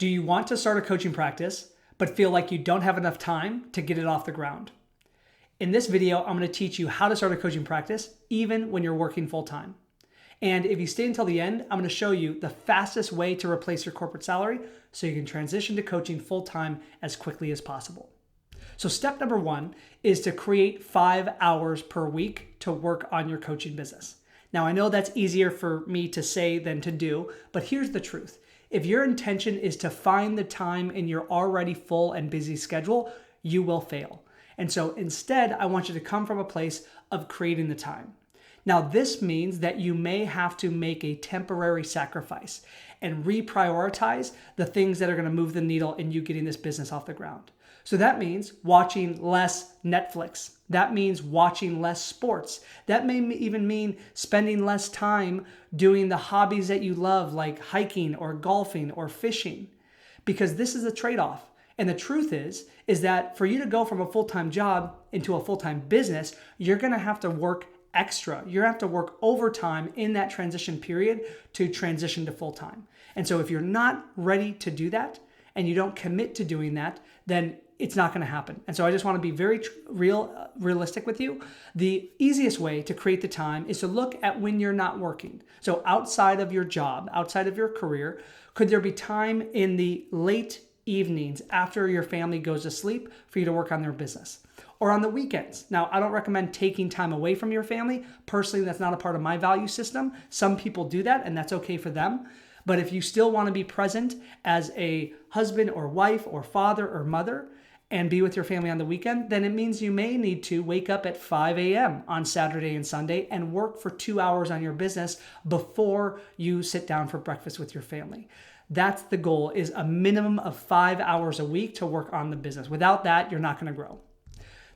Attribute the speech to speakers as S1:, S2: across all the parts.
S1: Do you want to start a coaching practice, but feel like you don't have enough time to get it off the ground? In this video, I'm going to teach you how to start a coaching practice even when you're working full-time. And if you stay until the end, I'm going to show you the fastest way to replace your corporate salary so you can transition to coaching full-time as quickly as possible. So step number one is to create 5 hours per week to work on your coaching business. Now, I know that's easier for me to say than to do, but here's the truth. If your intention is to find the time in your already full and busy schedule, you will fail. And so instead, I want you to come from a place of creating the time. Now, this means that you may have to make a temporary sacrifice and reprioritize the things that are going to move the needle in you getting this business off the ground. So that means watching less Netflix. That means watching less sports. That may even mean spending less time doing the hobbies that you love, like hiking or golfing or fishing, because this is a trade-off. And the truth is that for you to go from a full-time job into a full-time business, you're going to have to work extra. You're going to have to work overtime in that transition period to transition to full-time. And so if you're not ready to do that and you don't commit to doing that, then it's not going to happen. And so I just want to be very realistic with you. The easiest way to create the time is to look at when you're not working. So outside of your job, outside of your career, could there be time in the late evenings after your family goes to sleep for you to work on their business? Or on the weekends? Now, I don't recommend taking time away from your family. Personally, that's not a part of my value system. Some people do that, and that's okay for them. But if you still want to be present as a husband or wife or father or mother and be with your family on the weekend, then it means you may need to wake up at 5 a.m. on Saturday and Sunday and work for 2 hours on your business before you sit down for breakfast with your family. That's the goal, is a minimum of 5 hours a week to work on the business. Without that, you're not going to grow.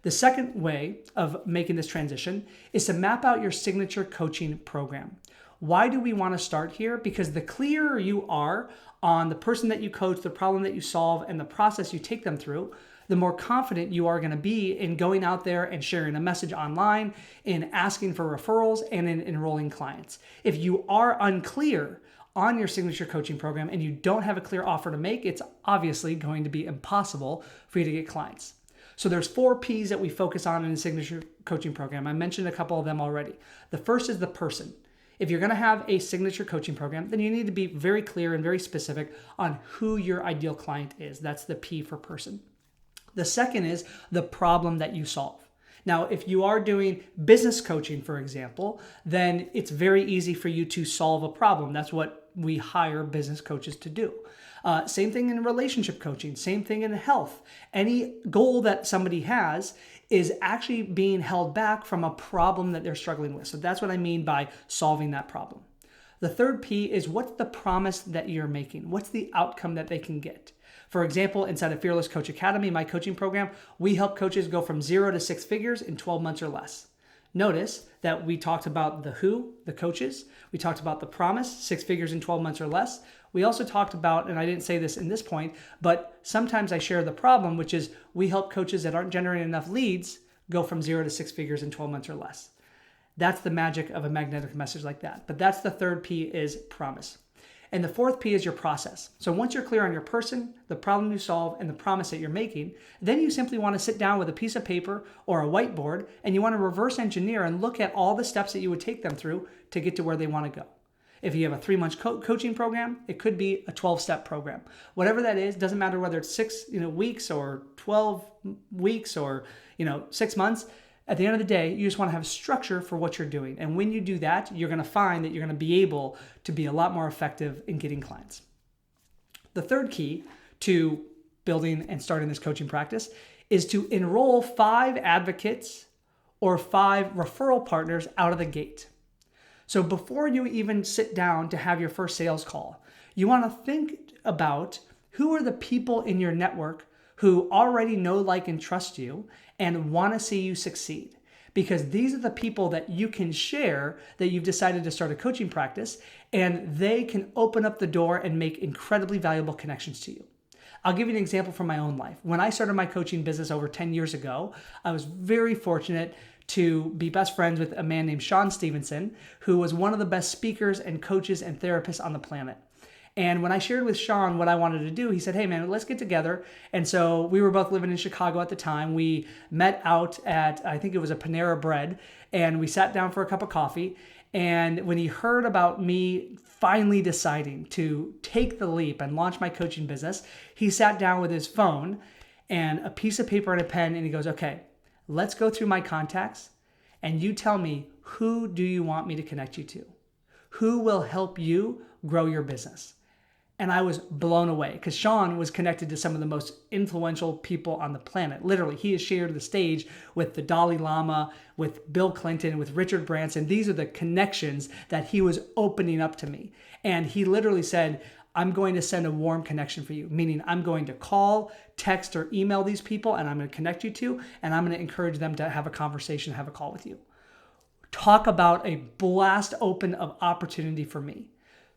S1: The second way of making this transition is to map out your signature coaching program. Why do we want to start here? Because the clearer you are on the person that you coach, the problem that you solve, and the process you take them through, the more confident you are going to be in going out there and sharing a message online, in asking for referrals, and in enrolling clients. If you are unclear on your signature coaching program and you don't have a clear offer to make, it's obviously going to be impossible for you to get clients. So there's 4 P's that we focus on in the signature coaching program. I mentioned a couple of them already. The first is the person. If you're going to have a signature coaching program, then you need to be very clear and very specific on who your ideal client is. That's the P for person. The second is the problem that you solve. Now, if you are doing business coaching, for example, then it's very easy for you to solve a problem. That's what we hire business coaches to do. Same thing in relationship coaching, same thing in health. Any goal that somebody has is actually being held back from a problem that they're struggling with. So that's what I mean by solving that problem. The third P is what's the promise that you're making? What's the outcome that they can get? For example, inside of Fearless Coach Academy, my coaching program, we help coaches go from 0 to 6 figures in 12 months or less. Notice that we talked about the who, the coaches. We talked about the promise, 6 figures in 12 months or less. We also talked about, and I didn't say this in this point, but sometimes I share the problem, which is we help coaches that aren't generating enough leads go from 0 to 6 figures in 12 months or less. That's the magic of a magnetic message like that. But that's the third P, is promise. And the fourth P is your process. So once you're clear on your person, the problem you solve, and the promise that you're making, then you simply want to sit down with a piece of paper or a whiteboard, and you want to reverse engineer and look at all the steps that you would take them through to get to where they want to go. If you have a 3-month coaching program, it could be a 12-step program. Whatever that is, doesn't matter whether it's 6 weeks or 12 weeks or 6 months. At the end of the day, you just want to have structure for what you're doing. And when you do that, you're going to find that you're going to be able to be a lot more effective in getting clients. The third key to building and starting this coaching practice is to enroll 5 advocates or 5 referral partners out of the gate. So before you even sit down to have your first sales call, you want to think about who are the people in your network who already know, like, and trust you and want to see you succeed. Because these are the people that you can share that you've decided to start a coaching practice, and they can open up the door and make incredibly valuable connections to you. I'll give you an example from my own life. When I started my coaching business over 10 years ago, I was very fortunate to be best friends with a man named Sean Stevenson, who was one of the best speakers and coaches and therapists on the planet. And when I shared with Sean what I wanted to do, he said, hey man, let's get together. And so we were both living in Chicago at the time. We met out at, I think it was a Panera Bread, and we sat down for a cup of coffee. And when he heard about me finally deciding to take the leap and launch my coaching business, he sat down with his phone and a piece of paper and a pen, and he goes, okay, let's go through my contacts and you tell me, who do you want me to connect you to? Who will help you grow your business? And I was blown away because Sean was connected to some of the most influential people on the planet. Literally, he has shared the stage with the Dalai Lama, with Bill Clinton, with Richard Branson. These are the connections that he was opening up to me. And he literally said, I'm going to send a warm connection for you, meaning I'm going to call, text, or email these people, and I'm going to connect you to, and I'm going to encourage them to have a conversation, have a call with you. Talk about a blast open of opportunity for me.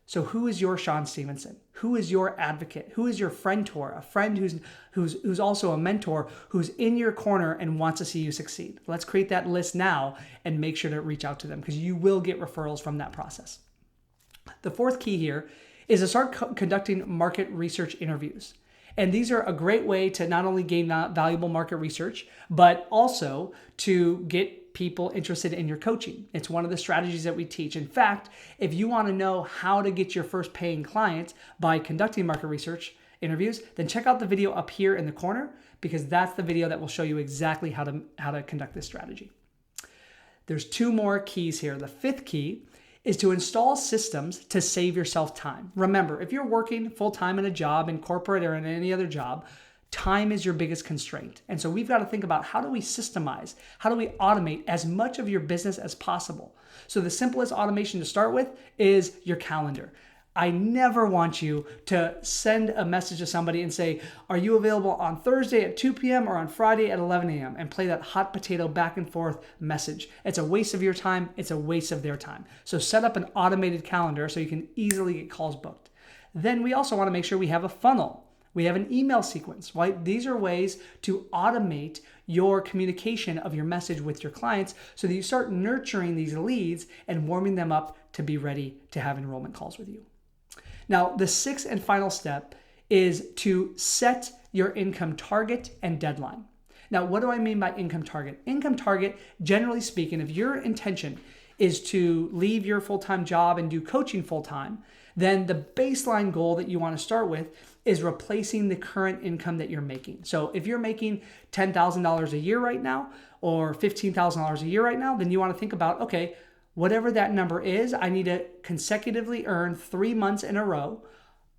S1: So who is your Sean Stevenson? Who is your advocate? Who is your friend-tor? A friend who's also a mentor, who's in your corner and wants to see you succeed. Let's create that list now and make sure to reach out to them, because you will get referrals from that process. The fourth key here is to start conducting market research interviews. And these are a great way to not only gain valuable market research, but also to get people interested in your coaching. It's one of the strategies that we teach. In fact, if you want to know how to get your first paying client by conducting market research interviews, then check out the video up here in the corner, because that's the video that will show you exactly how to conduct this strategy. There's two more keys here. The fifth key is to install systems to save yourself time. Remember, if you're working full-time in a job, in corporate or in any other job, time is your biggest constraint. And so we've got to think about, how do we systemize, how do we automate as much of your business as possible? So the simplest automation to start with is your calendar. I never want you to send a message to somebody and say, are you available on Thursday at 2 p.m. or on Friday at 11 a.m. and play that hot potato back and forth message. It's a waste of your time. It's a waste of their time. So set up an automated calendar so you can easily get calls booked. Then we also want to make sure we have a funnel. We have an email sequence, right? These are ways to automate your communication of your message with your clients so that you start nurturing these leads and warming them up to be ready to have enrollment calls with you. Now, the sixth and final step is to set your income target and deadline. Now, what do I mean by income target? Income target, generally speaking, if your intention is to leave your full-time job and do coaching full-time, then the baseline goal that you want to start with is replacing the current income that you're making. So if you're making $10,000 a year right now or $15,000 a year right now, then you want to think about, okay, whatever that number is, I need to consecutively earn 3 months in a row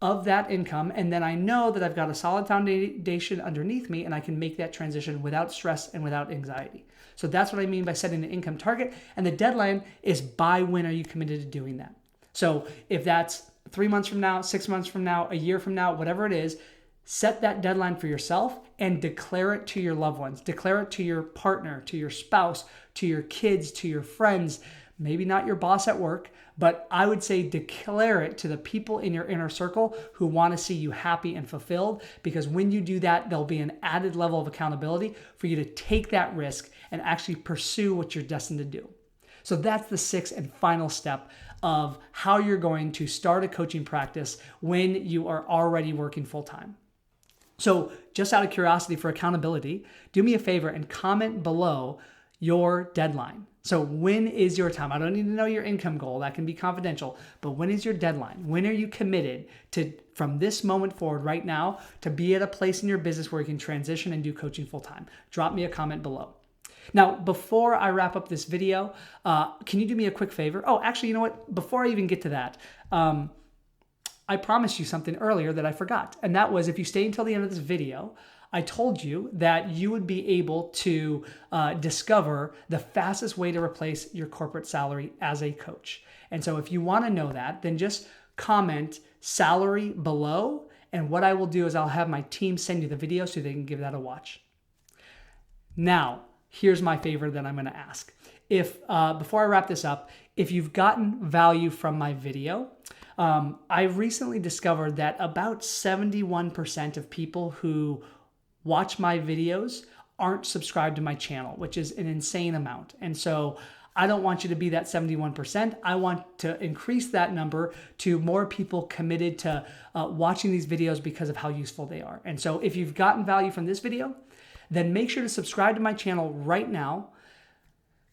S1: of that income. And then I know that I've got a solid foundation underneath me and I can make that transition without stress and without anxiety. So that's what I mean by setting an income target. And the deadline is, by when are you committed to doing that? So if that's 3 months from now, 6 months from now, a year from now, whatever it is, set that deadline for yourself and declare it to your loved ones. Declare it to your partner, to your spouse, to your kids, to your friends. Maybe not your boss at work, but I would say declare it to the people in your inner circle who want to see you happy and fulfilled, because when you do that, there'll be an added level of accountability for you to take that risk and actually pursue what you're destined to do. So that's the sixth and final step of how you're going to start a coaching practice when you are already working full-time. So just out of curiosity, for accountability, do me a favor and comment below your deadline. So when is your time? I don't need to know your income goal. That can be confidential. But when is your deadline? When are you committed to, from this moment forward right now, to be at a place in your business where you can transition and do coaching full time? Drop me a comment below. Now, before I wrap up this video, can you do me a quick favor? Oh, actually, you know what? Before I even get to that, I promised you something earlier that I forgot. And that was, if you stay until the end of this video, I told you that you would be able to discover the fastest way to replace your corporate salary as a coach. And so if you want to know that, then just comment salary below. And what I will do is I'll have my team send you the video so they can give that a watch. Now, here's my favor that I'm going to ask. If before I wrap this up, if you've gotten value from my video, I recently discovered that about 71% of people who watch my videos aren't subscribed to my channel, which is an insane amount. And so I don't want you to be that 71%. I want to increase that number to more people committed to watching these videos because of how useful they are. And so if you've gotten value from this video, then make sure to subscribe to my channel right now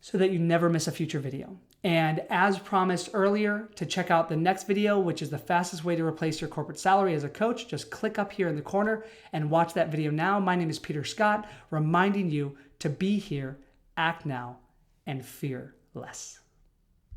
S1: so that you never miss a future video. And as promised earlier, to check out the next video, which is the fastest way to replace your corporate salary as a coach, just click up here in the corner and watch that video now. My name is Peter Scott, reminding you to be here, act now, and fear less.